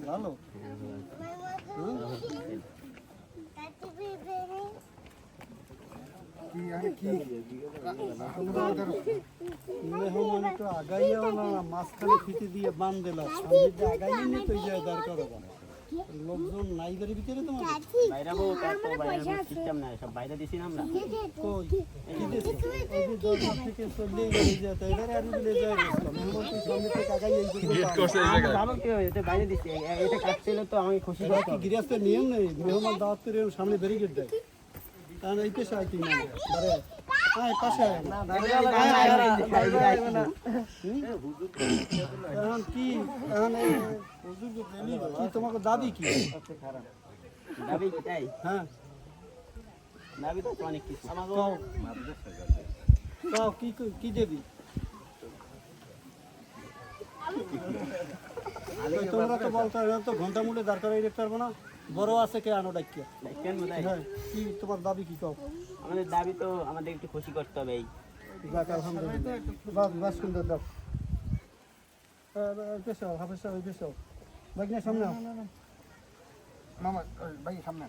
ভালো মেহমান একটু আগাইয়াও না মাঝখানে ফিতে দিয়ে বান দিলাম সামনে আগাইয়ে নিয়ে তো দাঁড় করা লোকজন নাই বাড়ির ভিতরে তোমার বাইরে বউ তার তো বাইরে সিস্টেম নাই সব বাইরে দিছি না আমরা কই কি দিছি এই যে দরজা থেকে চলে গেলে যেতে এবারে আর বলে যায় মেহমান তুই সামনে থেকে আগাইয়ে এই গেট করছে এই জায়গায় ভালো কি হয়েছে বাইরে দিছি এটা কাটছিল তো আমি খুশি কি গৃহস্থের নিয়ম নেই মেহমান দাওয়াত করে সামনে ব্যারিকেড দেয় কারণ এই পেশা কি না আরে হ্যাঁ পাশে না এখন কি এখন হুজুর বলি কি তোমাকে দাবি কি দাবি কি তাই হ্যাঁ দাবি তো অনেক কিছু আমাকে কাও কি কি দেবি তোমরা তো বলতো এরা তো ঘন্টা মুড়ে দাঁড় করাই রাখতে পারবো না বড় আছে কে আনো ডাকিয়া কেন বোঝাই হ্যাঁ কি তোমার দাবি কি কও আমাদের দাবি তো আমাদের একটু খুশি করতে হবে এই যাক আলহামদুলিল্লাহ বাস সুন্দর দাও পেশা হাফেজ সাহেব পেশা বাইকনা সামনে মামা ভাই সামনে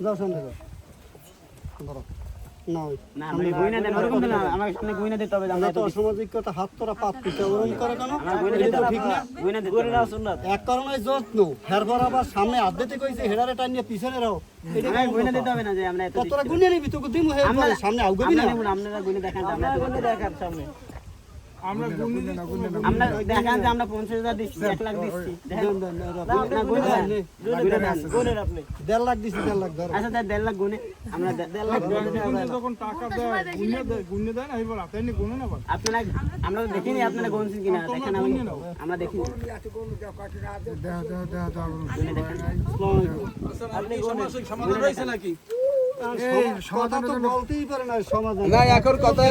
যাও সামনে যাও না আমি গয়না দেন ওরকম না আমার সামনে গয়না দিতে হবে আমরা তো অসামাজিকতা হাত তোরা পাত পিছে ওরকম করে কেন গয়না ঠিক না গয়না দিতে করে না সুন্নাত এক কারণে যত্ন হেরবার আবার সামনে আদ্যতে কইছে হেরারে টান নিয়ে পিছনে রাও এটা গয়না দিতে হবে না যে আমরা এত তোরা গুনে নিবি তোকে দিমু হে সামনে আউগবি না আপনারা গয়না দেখান আমরা গয়না দেখার সামনে আমরা গুনে না আমরা দেখান যে আমরা 50000 দিচ্ছি 1 লাখ দিচ্ছি না গয়না গয়না আপনি 1.5 লাখ দিছি 1.5 লাখ ধর আচ্ছা 1.5 লাখ গয়না আমরা 1.5 লাখ যখন টাকা দেয় গুনে দেয় না এই বল আপনি গুনে না বল আপনারা আমরা তো দেখিনি আপনারা গুনছেন কিনা দেখেন আমরা দেখিনি আপনি সমাধান হইছে নাকি সমাধান তো বলতেই পারে না সমাধান না এখন কথা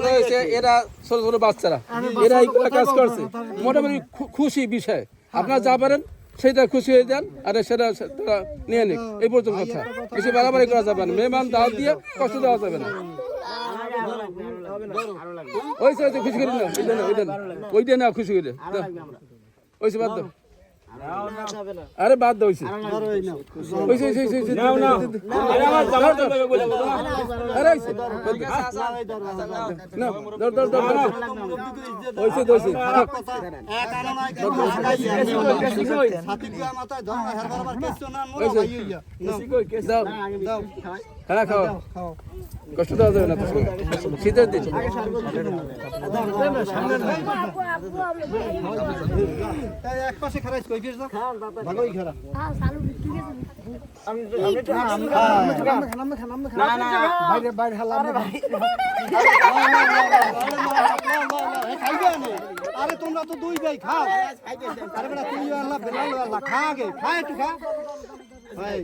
হয়েছে এরা ছোট ছোট বাচ্চারা এরা এই কাজ করছে মোটামুটি খুশি বিষয় আপনারা যা পারেন সেটা খুশি হয়ে যান আর সেটা তারা নিয়ে নিক এই পর্যন্ত কথা বেশি বাড়াবাড়ি করা যাবে না মেহমান দাওয়াত দিয়ে কষ্ট দেওয়া যাবে না ওই খুশি করে না ওইটা না খুশি করে ওই বাদ দাও আরে বাদ দাও হ্যাঁ খাও কষ্ট দেওয়া যাবে না তো শীতের দিন এক পাশে খারাপ কই গেছ ভাগই খারাপ বাইরে বাইরে হালা আরে তোমরা তো দুই ভাই খাও আরে বেটা তুই আল্লাহ বেলাল আল্লাহ খা আগে খা একটু খা ভাই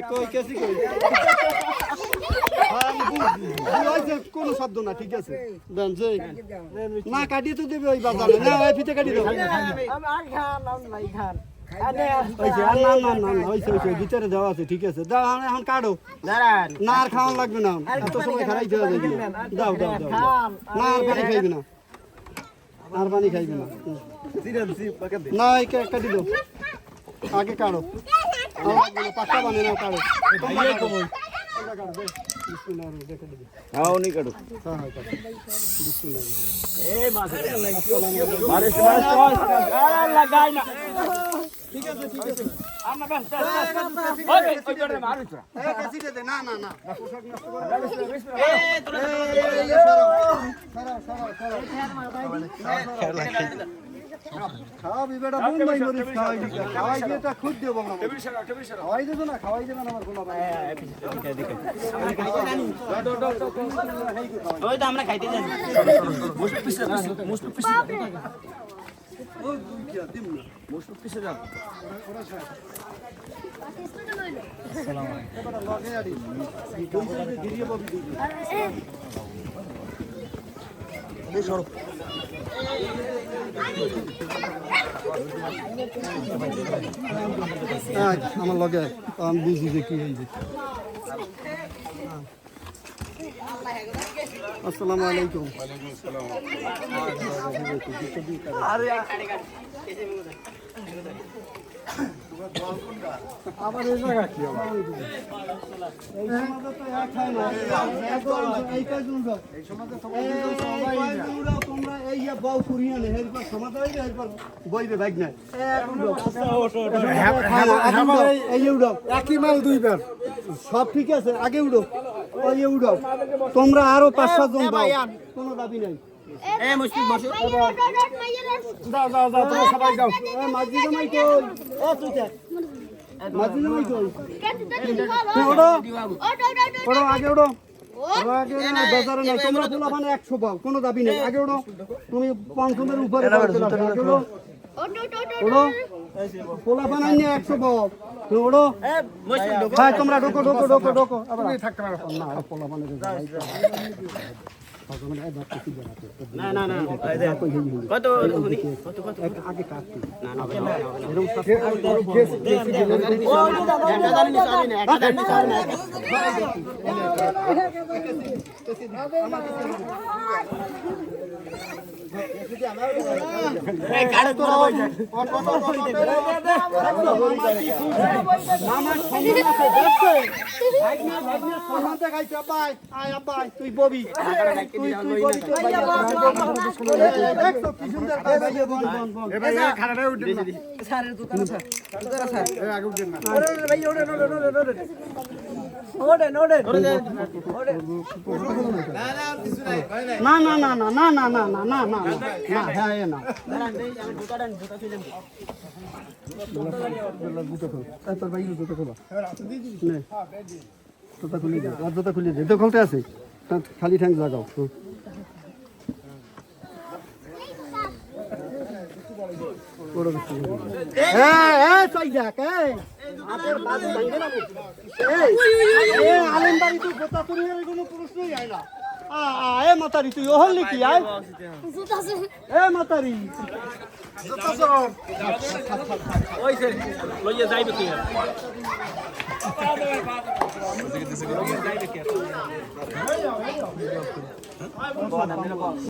কই কেসি কই কোনো শব্দ না ঠিক আছে না কাটিয়ে তো দেবে ওই বাজারে না ওই ফিতে কাটিয়ে দেবো ভিতরে দেওয়া আছে ঠিক আছে দাও এখন কাটো না আর খাওয়ান লাগবে না এত সময় খারাই দেওয়া যাবে দাও দাও দাও না আর পানি খাইবি না আর পানি খাইবি না না এই কাটি দাও আগে কাটো পাক্কা বানিয়ে নাও কাটো आओ नहीं करो ঠিক আছে ঠিক আছে না না না খাওয়াবি বেটা মুম্বাই মরিচ খাওয়াই দিয়েটা খুদ দেব খাওয়াই দেবো না খাওয়াই দেবে না আমার কোনো ওই তো আমরা খাইতে জানি ওই দুইটা দিম না মুশফিক কিসে যান এবারে লগে আড়ি দুইটা গিরিয়ে পাবি দিবি এই সরব আমার লগে আমি বুঝি যে কি হয়েছে আসসালামু আলাইকুম আবার এই জায়গা কি এই সমাজে তো এক হয় না এই কয়জন এই সমাজে তোমরা এই বউ কুড়িয়ে নে এরপর সমাজ হইবে এরপর বইবে ভাগ না এই উড়ো একই মাল দুইবার সব ঠিক আছে আগে উড়ো ওই উড়ো তোমরা আরো 5-7 জন দাও কোনো দাবি নাই এ মুশফিক বসো দাও দাও দাও তোমরা সবাই দাও এ মাঝি জামাই কই ও তুই কে মাঝি জামাই কই তুই ওড়ো ওড়ো আগে ওড়ো ওড়ো আগে ওড়ো বাজারে না তোমরা পোলাপানে 100 পাও কোনো দাবি নেই আগে ওড়ো তুমি 500 এর উপরে আগে ওড়ো ওড়ো পোলাপানে আইনে 100 পাও তুমি ওড়ো এ মুশফিক ঢোকো ভাই তোমরা ঢোকো ঢোকো ঢোকো ঢোকো তুমি থাকতে পারো না পোলাপানে না না না কত কত আগে কাটতে না না একটা জানি না একটা জানি না এই গাড়ি তো হই যায় মামা সম্মান আছে দেখছে ভাগনা ভাগনা সম্মান দেখাইছে আব্বাই আয় আব্বাই তুই ববি তুই ববি তো দেখছো কি সুন্দর ভাই বন বন বন এ ভাই খারাপ উঠে না স্যারের দোকান স্যার স্যার এ আগে উঠেন না ওরে ভাই ওরে ওরে না না না না না না না না না না না হ্যাঁ এ না তোর ভাই জুতো খোলা নে জুতো খুলে দে আর জুতো খুলে দে তো খুলতে আছে খালি ঠ্যাং লাগাও আলেমবাড়ি তুই গোতা তুই কোনো প্রশ্নই আয় না এ মাতারি তুই ওহল নাকি আয় এ মাতারি লইয়া যাইবে কি